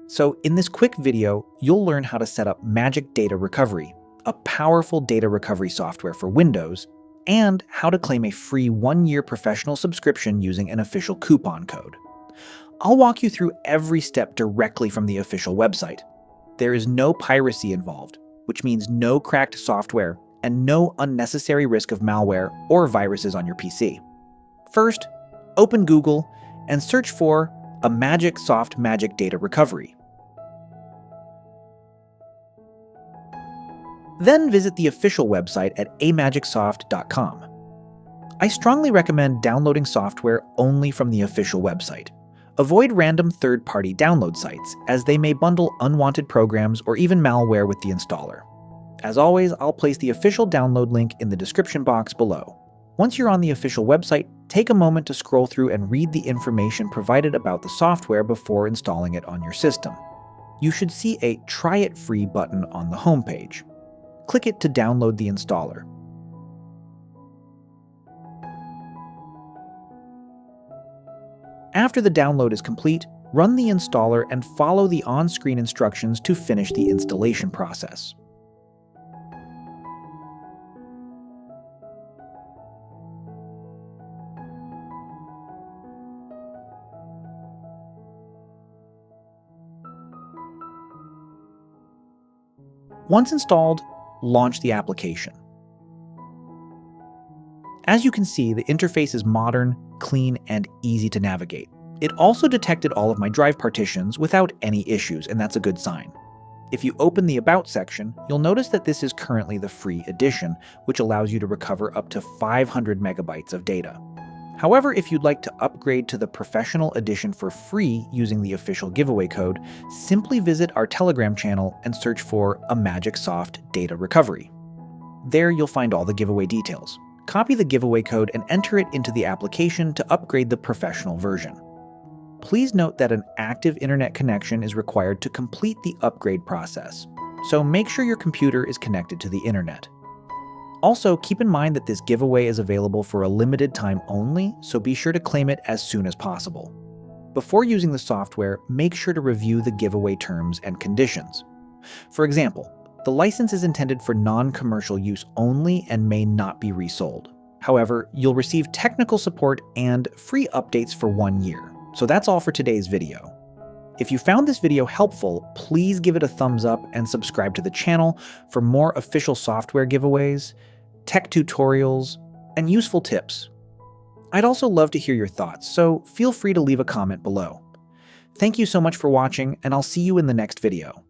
So in this quick video, you'll learn how to set up Magic Data Recovery, a powerful data recovery software for Windows, and how to claim a free 1-year professional subscription using an official coupon code. I'll walk you through every step directly from the official website. There is no piracy involved, which means no cracked software and no unnecessary risk of malware or viruses on your PC. First, open Google and search for amagicsoft Magic Data Recovery. Then visit the official website at amagicsoft.com. I strongly recommend downloading software only from the official website. Avoid random third-party download sites, as they may bundle unwanted programs or even malware with the installer. As always, I'll place the official download link in the description box below. Once you're on the official website, take a moment to scroll through and read the information provided about the software before installing it on your system. You should see a Try It Free button on the homepage. Click it to download the installer. After the download is complete, run the installer and follow the on-screen instructions to finish the installation process. Once installed, launch the application. As you can see, the interface is modern, clean, and easy to navigate. It also detected all of my drive partitions without any issues, and that's a good sign. If you open the About section, you'll notice that this is currently the free edition, which allows you to recover up to 500 megabytes of data. However, if you'd like to upgrade to the Professional Edition for free using the official giveaway code, simply visit our Telegram channel and search for amagicsoft Data Recovery. There you'll find all the giveaway details. Copy the giveaway code and enter it into the application to upgrade the professional version. Please note that an active internet connection is required to complete the upgrade process, so make sure your computer is connected to the internet. Also, keep in mind that this giveaway is available for a limited time only, so be sure to claim it as soon as possible. Before using the software, make sure to review the giveaway terms and conditions. For example, the license is intended for non-commercial use only and may not be resold. However, you'll receive technical support and free updates for 1 year. So that's all for today's video. If you found this video helpful, please give it a thumbs up and subscribe to the channel for more official software giveaways, tech tutorials, and useful tips. I'd also love to hear your thoughts, so feel free to leave a comment below. Thank you so much for watching, and I'll see you in the next video.